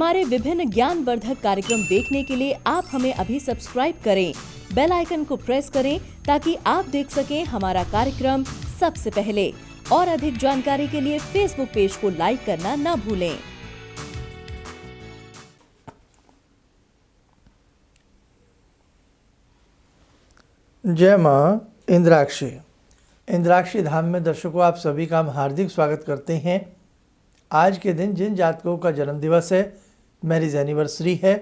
हमारे विभिन्न ज्ञानवर्धक कार्यक्रम देखने के लिए आप हमें अभी सब्सक्राइब करें, बेल आइकन को प्रेस करें ताकि आप देख सकें हमारा कार्यक्रम सबसे पहले। और अधिक जानकारी के लिए फेसबुक पेज को लाइक करना न भूलें। जय माँ इंद्राक्षी। इंद्राक्षी धाम में दर्शकों आप सभी का हम हार्दिक स्वागत करते हैं। आज के दिन जिन जातकों का जन्म दिवस है, मैरिज एनिवर्सरी है,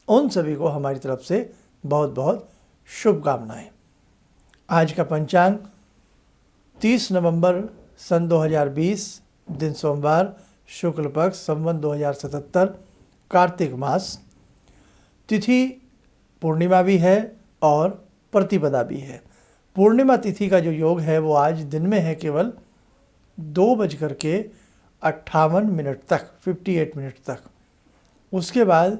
उन सभी को हमारी तरफ से बहुत बहुत शुभकामनाएं। आज का पंचांग 30 नवंबर सन 2020, दिन सोमवार, शुक्ल पक्ष, संवत 2077, कार्तिक मास। तिथि पूर्णिमा भी है और प्रतिपदा भी है। पूर्णिमा तिथि का जो योग है वो आज दिन में है केवल 2:58 तक, 58 मिनट तक। उसके बाद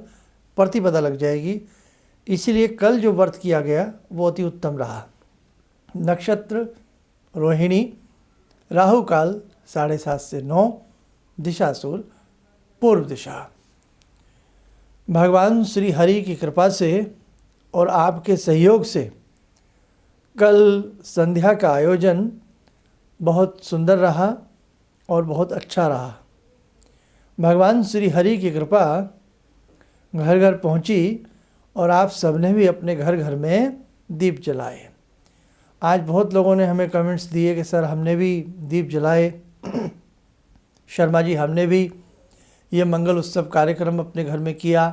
प्रतिपदा लग जाएगी। इसीलिए कल जो व्रत किया गया वो अति उत्तम रहा। नक्षत्र रोहिणी, राहु काल 7:30 से 9, दिशाशूल पूर्व दिशा। भगवान श्री हरि की कृपा से और आपके सहयोग से कल संध्या का आयोजन बहुत सुंदर रहा और बहुत अच्छा रहा। भगवान श्री हरि की कृपा घर घर पहुंची और आप सबने भी अपने घर घर में दीप जलाए। आज बहुत लोगों ने हमें कमेंट्स दिए कि सर हमने भी दीप जलाए, शर्मा जी हमने भी ये मंगल उत्सव कार्यक्रम अपने घर में किया।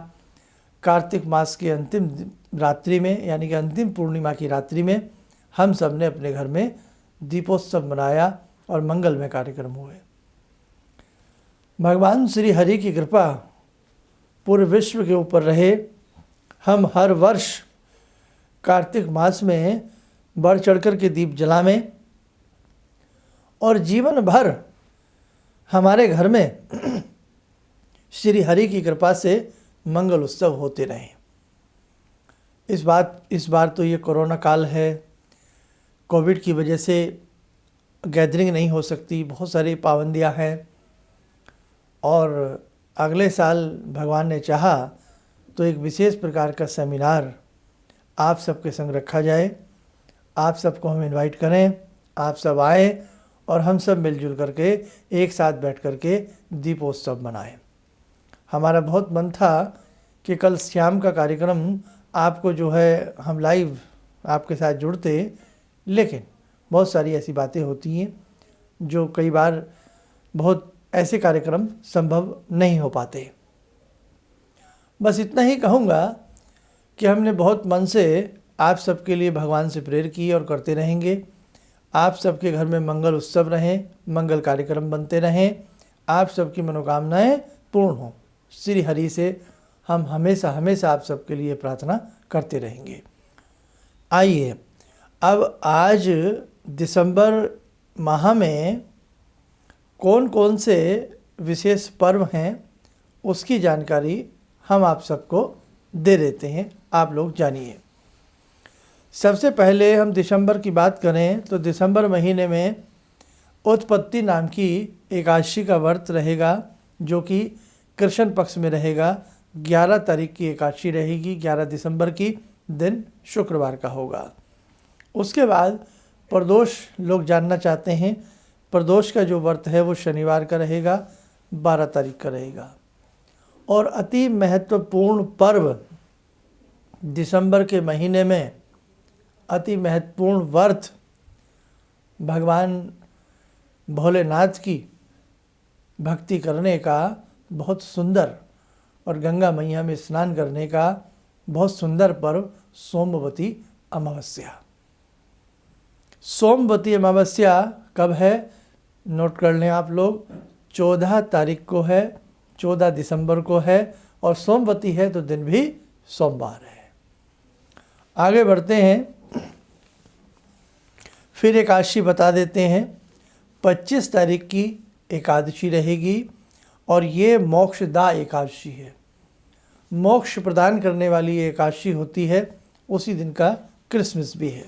कार्तिक मास की अंतिम रात्रि में, यानी कि अंतिम पूर्णिमा की रात्रि में हम सब ने अपने घर में दीपोत्सव मनाया और मंगलमय कार्यक्रम हुए। भगवान श्री हरि की कृपा पूरे विश्व के ऊपर रहे। हम हर वर्ष कार्तिक मास में बढ़ चढ़कर के दीप जलावें और जीवन भर हमारे घर में श्री हरि की कृपा से मंगल उत्सव होते रहें। इस बार तो ये कोरोना काल है, कोविड की वजह से गैदरिंग नहीं हो सकती, बहुत सारी पाबंदियां हैं। और अगले साल भगवान ने चाहा तो एक विशेष प्रकार का सेमिनार आप सबके संग रखा जाए। आप सबको हम इनवाइट करें, आप सब आए और हम सब मिलजुल करके एक साथ बैठ करके दीपोत्सव मनाएं। हमारा बहुत मन था कि कल शाम का कार्यक्रम आपको जो है हम लाइव आपके साथ जुड़ते, लेकिन बहुत सारी ऐसी बातें होती हैं जो कई बार बहुत ऐसे कार्यक्रम संभव नहीं हो पाते। बस इतना ही कहूँगा कि हमने बहुत मन से आप सबके लिए भगवान से प्रेयर की और करते रहेंगे। आप सबके घर में मंगल उत्सव रहें, मंगल कार्यक्रम बनते रहें, आप सबकी मनोकामनाएं पूर्ण हों। श्री हरि से हम हमेशा हमेशा आप सबके लिए प्रार्थना करते रहेंगे। आइए अब आज दिसंबर माह में कौन कौन से विशेष पर्व हैं उसकी जानकारी हम आप सबको दे देते हैं, आप लोग जानिए। सबसे पहले हम दिसंबर की बात करें तो दिसंबर महीने में उत्पत्ति नाम की एकादशी का व्रत रहेगा, जो कि कृष्ण पक्ष में रहेगा। 11 तारीख की एकादशी रहेगी, 11 दिसंबर की, दिन शुक्रवार का होगा। उसके बाद प्रदोष लोग जानना चाहते हैं। प्रदोष का जो व्रत है वो शनिवार का रहेगा, 12 तारीख का रहेगा। और अति महत्वपूर्ण पर्व दिसंबर के महीने में, अति महत्वपूर्ण व्रत भगवान भोलेनाथ की भक्ति करने का बहुत सुंदर, और गंगा मैया में स्नान करने का बहुत सुंदर पर्व सोमवती अमावस्या। सोमवती अमावस्या कब है नोट कर लें आप लोग। 14 तारीख को है, 14 दिसंबर को है, और सोमवती है तो दिन भी सोमवार है। आगे बढ़ते हैं, फिर एकादशी बता देते हैं। 25 तारीख की एकादशी रहेगी और ये मोक्षदा एकादशी है। मोक्ष प्रदान करने वाली एकादशी होती है। उसी दिन का क्रिसमस भी है।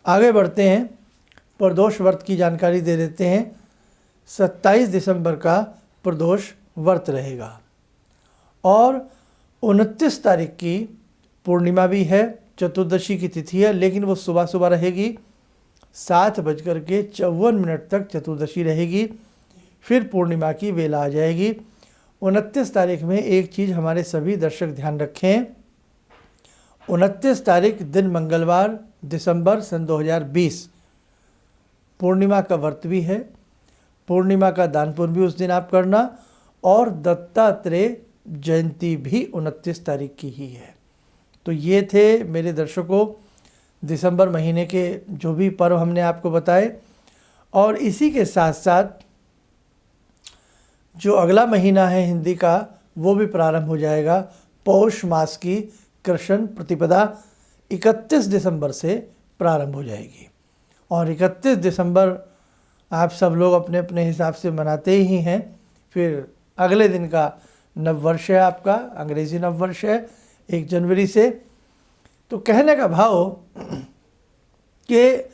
आगे बढ़ते हैं, प्रदोष व्रत की जानकारी दे देते हैं। 27 दिसंबर का प्रदोष व्रत रहेगा और 29 तारीख की पूर्णिमा भी है, चतुर्दशी की तिथि है, लेकिन वो सुबह सुबह रहेगी, 7:54 तक चतुर्दशी रहेगी, फिर पूर्णिमा की बेला आ जाएगी। 29 तारीख में एक चीज़ हमारे सभी दर्शक ध्यान रखें, 29 तारीख दिन मंगलवार, दिसंबर सन 2020, पूर्णिमा का व्रत भी है, पूर्णिमा का दान पुण्य भी उस दिन आप करना, और दत्तात्रेय जयंती भी 29 तारीख की ही है। तो ये थे मेरे दर्शकों दिसंबर महीने के जो भी पर्व हमने आपको बताए। और इसी के साथ साथ जो अगला महीना है हिंदी का, वो भी प्रारंभ हो जाएगा। पौष मास की कृष्ण प्रतिपदा 31 दिसंबर से प्रारंभ हो जाएगी, और 31 दिसंबर आप सब लोग अपने अपने हिसाब से मनाते ही हैं। फिर अगले दिन का नववर्ष है, आपका अंग्रेजी नववर्ष है 1 जनवरी से। तो कहने का भाव कि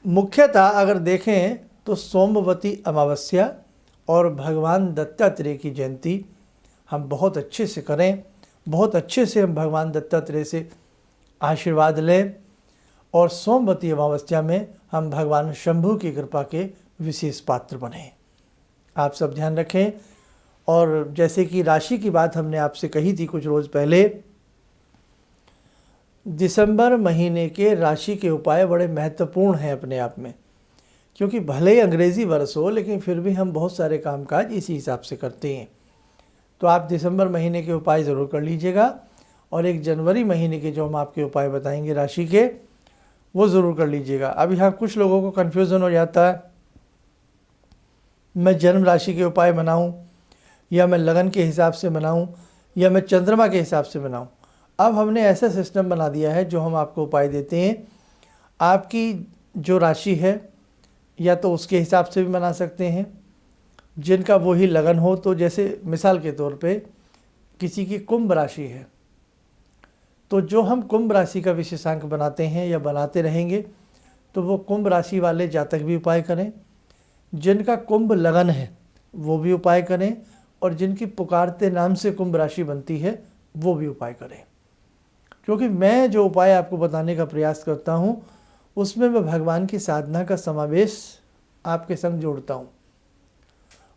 मुख्यतः अगर देखें तो सोमवती अमावस्या और भगवान दत्तात्रेय की जयंती हम बहुत अच्छे से करें, बहुत अच्छे से हम भगवान दत्तात्रेय से आशीर्वाद लें, और सोमवती अमावस्या में हम भगवान शंभु की कृपा के विशेष पात्र बने। आप सब ध्यान रखें। और जैसे कि राशि की बात हमने आपसे कही थी कुछ रोज़ पहले, दिसंबर महीने के राशि के उपाय बड़े महत्वपूर्ण हैं अपने आप में, क्योंकि भले ही अंग्रेज़ी वर्ष हो लेकिन फिर भी हम बहुत सारे कामकाज इसी हिसाब से करते हैं। तो आप दिसंबर महीने के उपाय ज़रूर कर लीजिएगा, और 1 जनवरी महीने के जो हम आपके उपाय बताएंगे राशि के, वो ज़रूर कर लीजिएगा। अब यहाँ कुछ लोगों को कन्फ्यूज़न हो जाता है, मैं जन्म राशि के उपाय बनाऊँ, या मैं लगन के हिसाब से बनाऊं, या मैं चंद्रमा के हिसाब से बनाऊं। अब हमने ऐसा सिस्टम बना दिया है जो हम आपको उपाय देते हैं, आपकी जो राशि है या तो उसके हिसाब से भी बना सकते हैं, जिनका वही लगन हो। तो जैसे मिसाल के तौर पे किसी की कुंभ राशि है, तो जो हम कुंभ राशि का विशेषांक बनाते हैं या बनाते रहेंगे, तो वो कुंभ राशि वाले जातक भी उपाय करें, जिनका कुंभ लगन है वो भी उपाय करें, और जिनकी पुकारते नाम से कुंभ राशि बनती है वो भी उपाय करें। क्योंकि मैं जो उपाय आपको बताने का प्रयास करता हूँ उसमें मैं भगवान की साधना का समावेश आपके संग जोड़ता हूँ,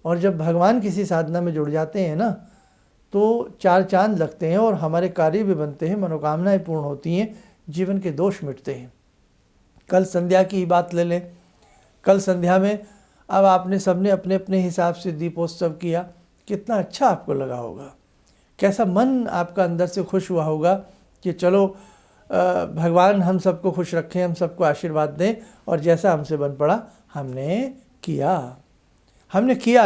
और जब भगवान किसी साधना में जुड़ जाते हैं ना, तो 4 चांद लगते हैं, और हमारे कार्य भी बनते हैं, मनोकामनाएं पूर्ण होती हैं, जीवन के दोष मिटते हैं। कल संध्या की ही बात ले लें, कल संध्या में अब आपने सबने अपने अपने हिसाब से दीपोत्सव किया, कितना अच्छा आपको लगा होगा, कैसा मन आपका अंदर से खुश हुआ होगा कि चलो भगवान हम सबको खुश रखें, हम सबको आशीर्वाद दें, और जैसा हमसे बन पड़ा हमने किया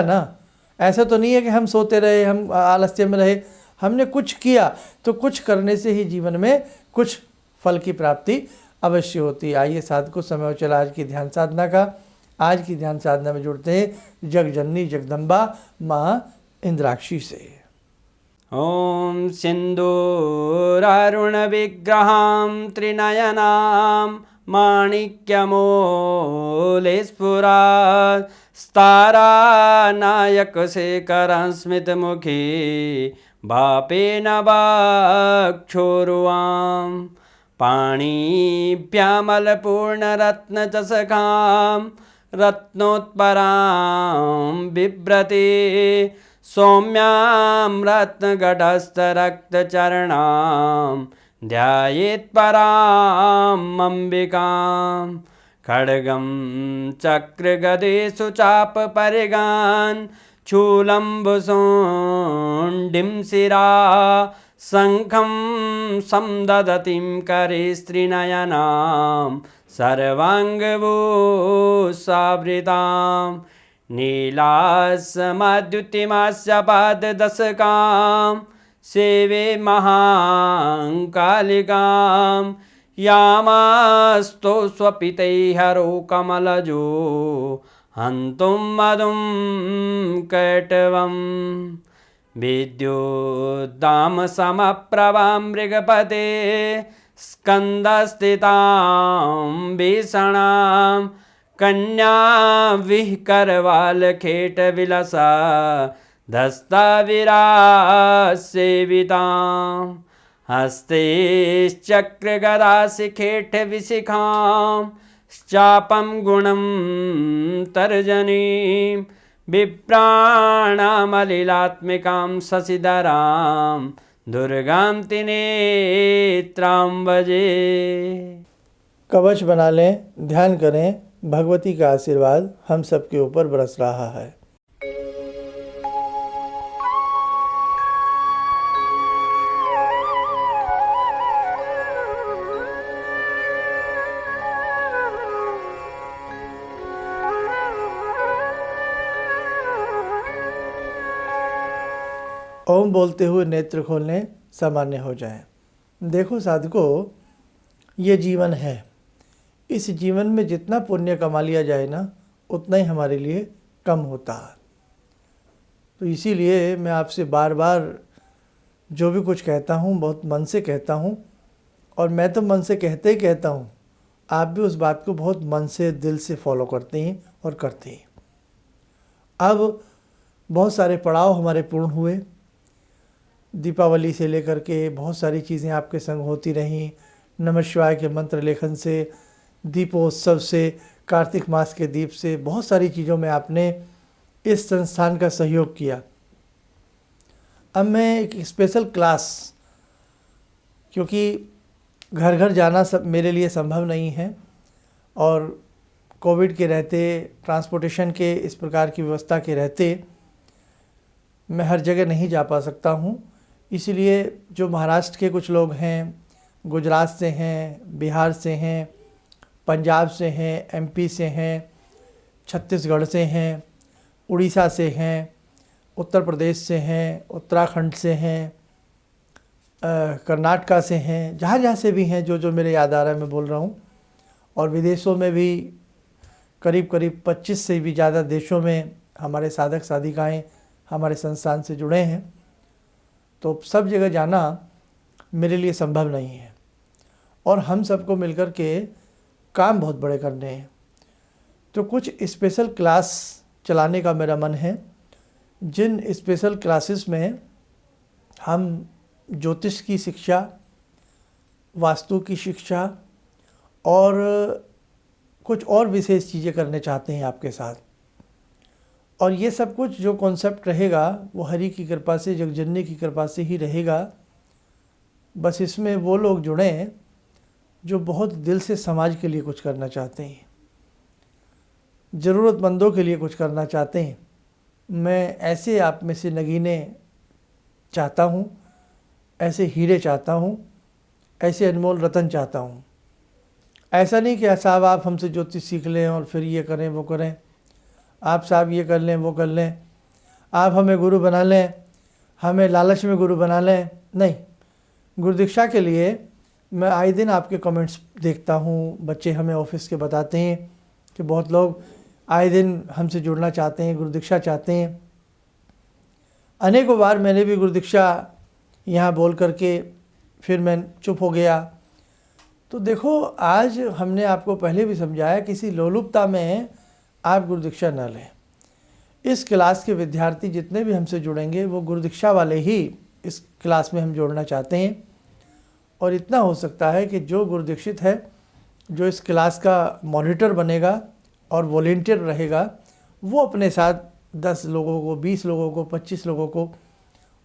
ना। ऐसा तो नहीं है कि हम सोते रहे, हम आलस्य में रहे, हमने कुछ किया। तो कुछ करने से ही जीवन में कुछ फल की प्राप्ति अवश्य होती है। आइए साधकों, समय हो चला आज की ध्यान साधना का। आज की ध्यान साधना में जुड़ते हैं जगजननी जगदम्बा माँ इंद्राक्षी से। ॐ सिन्दूरारुणविग्रहां त्रिनयनां माणिक्यमूलस्फुरात् स्तारानायकशेखरं स्मितमुखी भापेन वक्षोरुवां पाणिभ्यामलपूर्णरत्नचषकां रत्नोत्परां बिभ्रति सौम्यां रत्नगटस्थरक्तचरणां ध्यायेत्पराम् अम्बिकां खड्गं चक्रगदेषु चापपरिगान् शूलम्बुशुण्डिं शिरा शङ्खं संदधतीं करे स्त्रीनयनां सर्वाङ्गभूषावृतां नीलासमाद्युतिमास्य पाददशकां सेवे महाकालिकां यामास्तो स्वपितैर्हरो कमलजो हन्तुं मधुं कैटवम् विद्युद्दामसमप्रभां मृगपते स्कन्दस्थितां भीषणां कन्या विहकरवालखेटविलसा धस्ताविरासेवितां हस्तैश्चक्रगदाशिखेटविशिखां चापं गुणं तर्जनीं विप्राणामलिलात्मिकां शशिधरां दुर्गां त्रिनेत्रां भजे। कवच बना लें, ध्यान करें, भगवती का आशीर्वाद हम सबके ऊपर बरस रहा है। ओम बोलते हुए नेत्र खोलने, सामान्य हो जाएं। देखो साधकों, ये जीवन है। इस जीवन में जितना पुण्य कमा लिया जाए ना, उतना ही हमारे लिए कम होता है। तो इसीलिए मैं आपसे बार बार जो भी कुछ कहता हूँ बहुत मन से कहता हूँ, और मैं तो मन से कहते ही कहता हूँ, आप भी उस बात को बहुत मन से दिल से फॉलो करते हैं और करते हैं। अब बहुत सारे पड़ाव हमारे पूर्ण हुए। दीपावली से लेकर के बहुत सारी चीज़ें आपके संग होती रहीं। नमः शिवाय के मंत्र लेखन से, दीपोत्सव से, कार्तिक मास के दीप से, बहुत सारी चीज़ों में आपने इस संस्थान का सहयोग किया। अब मैं एक स्पेशल क्लास, क्योंकि घर घर जाना सब मेरे लिए संभव नहीं है, और कोविड के रहते, ट्रांसपोर्टेशन के इस प्रकार की व्यवस्था के रहते मैं हर जगह नहीं जा पा सकता हूँ। इसीलिए जो महाराष्ट्र के कुछ लोग हैं, गुजरात से हैं, बिहार से हैं, पंजाब से हैं, एमपी से हैं, छत्तीसगढ़ से हैं, उड़ीसा से हैं, उत्तर प्रदेश से हैं, उत्तराखंड से हैं, कर्नाटका से हैं, जहाँ जहाँ से भी हैं, जो जो मेरे याद आ रहा है मैं बोल रहा हूँ। और विदेशों में भी करीब करीब 25 से भी ज़्यादा देशों में हमारे साधक साधिकाएँ हमारे संस्थान से जुड़े हैं। तो सब जगह जाना मेरे लिए संभव नहीं है, और हम सबको मिलकर के काम बहुत बड़े करने हैं। तो कुछ स्पेशल क्लास चलाने का मेरा मन है, जिन स्पेशल क्लासेस में हम ज्योतिष की शिक्षा, वास्तु की शिक्षा और कुछ और विशेष चीज़ें करने चाहते हैं आपके साथ। और ये सब कुछ जो कॉन्सेप्ट रहेगा वो हरि की कृपा से, जगजननी की कृपा से ही रहेगा। बस इसमें वो लोग जुड़ें जो बहुत दिल से समाज के लिए कुछ करना चाहते हैं, ज़रूरतमंदों के लिए कुछ करना चाहते हैं। मैं ऐसे आप में से नगीने चाहता हूँ, ऐसे हीरे चाहता हूँ, ऐसे अनमोल रतन चाहता हूँ। ऐसा नहीं कि साहब आप हमसे ज्योतिष सीख लें और फिर ये करें वो करें, आप साहब ये कर लें वो कर लें, आप हमें गुरु बना लें, हमें लालच में गुरु बना लें। नहीं, गुरु दीक्षा के लिए मैं आए दिन आपके कमेंट्स देखता हूँ। बच्चे हमें ऑफिस के बताते हैं कि बहुत लोग आए दिन हमसे जुड़ना चाहते हैं, गुरु दीक्षा चाहते हैं। अनेकों बार मैंने भी गुरु दीक्षा यहाँ बोल करके फिर मैं चुप हो गया। तो देखो, आज हमने आपको पहले भी समझाया, किसी लोलुपता में आप गुरु दीक्षा न लें। इस क्लास के विद्यार्थी जितने भी हमसे जुड़ेंगे वो गुरु दीक्षा वाले ही इस क्लास में हम जोड़ना चाहते हैं। और इतना हो सकता है कि जो गुरु दीक्षित है, जो इस क्लास का मॉनिटर बनेगा और वॉलेंटियर रहेगा, वो अपने साथ 10 लोगों को, 20 लोगों को, 25 लोगों को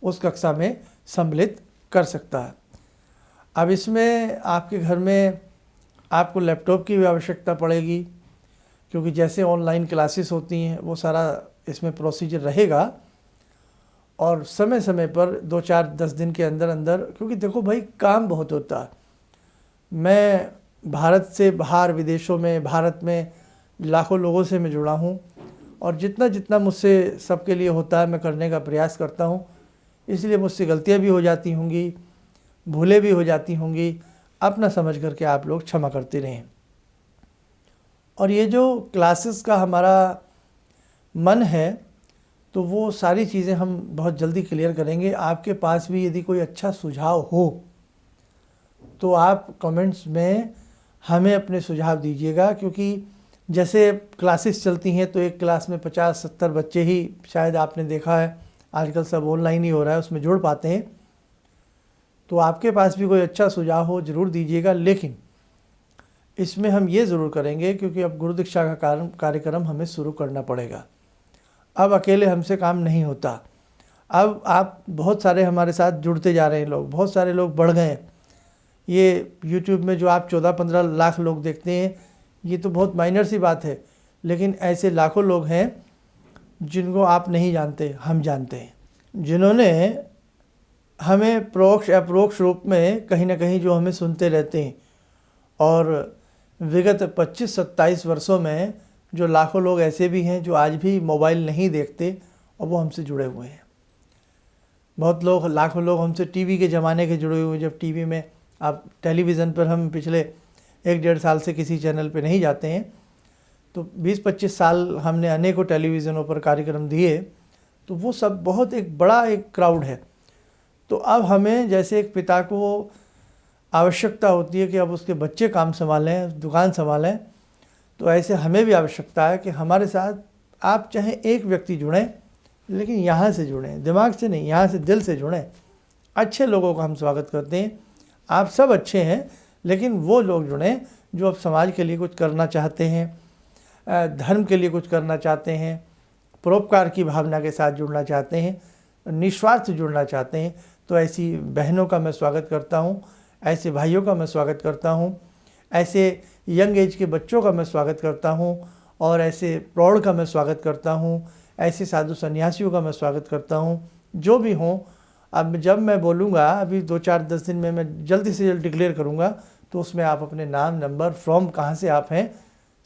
उस कक्षा में सम्मिलित कर सकता है। अब इसमें आपके घर में आपको लैपटॉप की भी आवश्यकता पड़ेगी, क्योंकि जैसे ऑनलाइन क्लासेस होती हैं वो सारा इसमें प्रोसीजर रहेगा। और समय समय पर 2-4-10 दिन के अंदर अंदर, क्योंकि देखो भाई काम बहुत होता है। मैं भारत से बाहर, विदेशों में, भारत में लाखों लोगों से मैं जुड़ा हूँ, और जितना जितना मुझसे सबके लिए होता है मैं करने का प्रयास करता हूँ। इसलिए मुझसे गलतियाँ भी हो जाती होंगी, भूलें भी हो जाती होंगी, अपना समझ करके आप लोग क्षमा करते रहें। और ये जो क्लासेस का हमारा मन है, तो वो सारी चीज़ें हम बहुत जल्दी क्लियर करेंगे। आपके पास भी यदि कोई अच्छा सुझाव हो तो आप कमेंट्स में हमें अपने सुझाव दीजिएगा, क्योंकि जैसे क्लासेस चलती हैं तो एक क्लास में 50-70 बच्चे ही शायद आपने देखा है आजकल सब ऑनलाइन ही हो रहा है, उसमें जुड़ पाते हैं। तो आपके पास भी कोई अच्छा सुझाव हो ज़रूर दीजिएगा, लेकिन इसमें हम ये ज़रूर करेंगे क्योंकि अब गुरु दीक्षा का कार्यक्रम हमें शुरू करना पड़ेगा। अब अकेले हमसे काम नहीं होता। अब आप बहुत सारे हमारे साथ जुड़ते जा रहे हैं लोग, बहुत सारे लोग बढ़ गए हैं। ये YouTube में जो आप 14-15 लाख लोग देखते हैं, ये तो बहुत माइनर सी बात है, लेकिन ऐसे लाखों लोग हैं जिनको आप नहीं जानते, हम जानते हैं, जिन्होंने हमें परोक्ष अपरोक्ष रूप में कहीं ना कहीं जो हमें सुनते रहते हैं। और विगत 25-27 वर्षों में जो लाखों लोग ऐसे भी हैं जो आज भी मोबाइल नहीं देखते और वो हमसे जुड़े हुए हैं। बहुत लोग, लाखों लोग हमसे टीवी के ज़माने के जुड़े हुए, जब टीवी में आप टेलीविज़न पर हम पिछले 1-1.5 साल से किसी चैनल पे नहीं जाते हैं, तो 20-25 साल हमने अनेकों टेलीविज़नों पर कार्यक्रम दिए, तो वो सब बहुत एक बड़ा एक क्राउड है। तो अब हमें जैसे एक पिता को आवश्यकता होती है कि अब उसके बच्चे काम संभालें, दुकान संभालें, तो ऐसे हमें भी आवश्यकता है कि हमारे साथ आप चाहे एक व्यक्ति जुड़ें, लेकिन यहाँ से जुड़ें, दिमाग से नहीं, यहाँ से दिल से जुड़ें। अच्छे लोगों का हम स्वागत करते हैं। आप सब अच्छे हैं, लेकिन वो लोग जुड़ें जो अब समाज के लिए कुछ करना चाहते हैं, धर्म के लिए कुछ करना चाहते हैं, परोपकार की भावना के साथ जुड़ना चाहते हैं, निस्वार्थ जुड़ना चाहते हैं। तो ऐसी बहनों का मैं स्वागत करता हूँ, ऐसे भाइयों का मैं स्वागत करता हूँ, ऐसे यंग एज के बच्चों का मैं स्वागत करता हूँ, और ऐसे प्रौढ़ का मैं स्वागत करता हूँ, ऐसे साधु सन्यासियों का मैं स्वागत करता हूँ, जो भी हों। अब जब मैं बोलूँगा, अभी 2-4-10 दिन में मैं जल्दी से जल्द डिक्लेयर करूँगा, तो उसमें आप अपने नाम, नंबर, फ्रॉम कहाँ से आप हैं,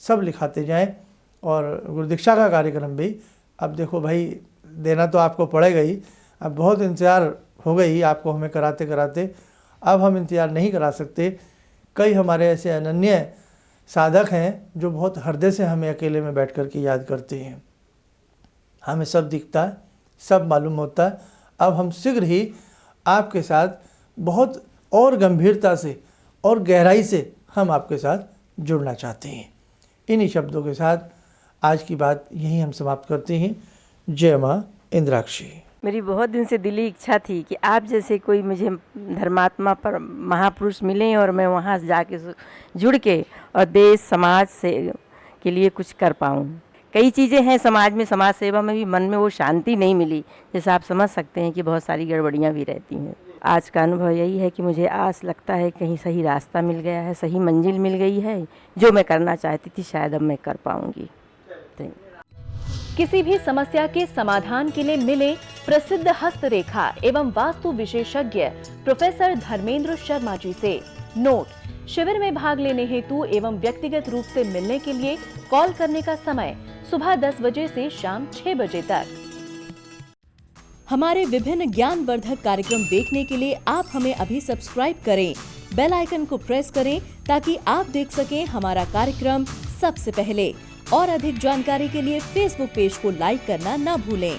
सब लिखाते जाएं। और गुरु दीक्षा का कार्यक्रम भी अब देखो भाई, देना तो आपको पड़ेगा ही। अब बहुत इंतज़ार हो गई आपको हमें कराते कराते, अब हम इंतज़ार नहीं करा सकते। कई हमारे ऐसे अनन्य साधक हैं जो बहुत हृदय से हमें अकेले में बैठ कर के याद करते हैं। हमें सब दिखता है, सब मालूम होता है। अब हम शीघ्र ही आपके साथ बहुत और गंभीरता से और गहराई से हम आपके साथ जुड़ना चाहते हैं। इन्हीं शब्दों के साथ आज की बात यहीं हम समाप्त करते हैं। जय माँ इंद्राक्षी। मेरी बहुत दिन से दिली इच्छा थी कि आप जैसे कोई मुझे धर्मात्मा पर महापुरुष मिलें और मैं वहाँ जाके जुड़ के और देश समाज से के लिए कुछ कर पाऊँ। कई चीज़ें हैं समाज में, समाज सेवा में भी मन में वो शांति नहीं मिली, जैसे आप समझ सकते हैं कि बहुत सारी गड़बड़ियाँ भी रहती हैं। आज का अनुभव यही है कि मुझे आस लगता है कहीं सही रास्ता मिल गया है, सही मंजिल मिल गई है। जो मैं करना चाहती थी शायद अब मैं कर पाऊँगी। किसी भी समस्या के समाधान के लिए मिले प्रसिद्ध हस्तरेखा एवं वास्तु विशेषज्ञ प्रोफेसर धर्मेंद्र शर्मा जी से। नोट: शिविर में भाग लेने हेतु एवं व्यक्तिगत रूप से मिलने के लिए कॉल करने का समय सुबह 10 बजे से शाम 6 बजे तक। हमारे विभिन्न ज्ञानवर्धक कार्यक्रम देखने के लिए आप हमें अभी सब्सक्राइब करें, बेल आइकन को प्रेस करें ताकि आप देख सकें हमारा कार्यक्रम सबसे पहले। और अधिक जानकारी के लिए फेसबुक पेज को लाइक करना न भूलें।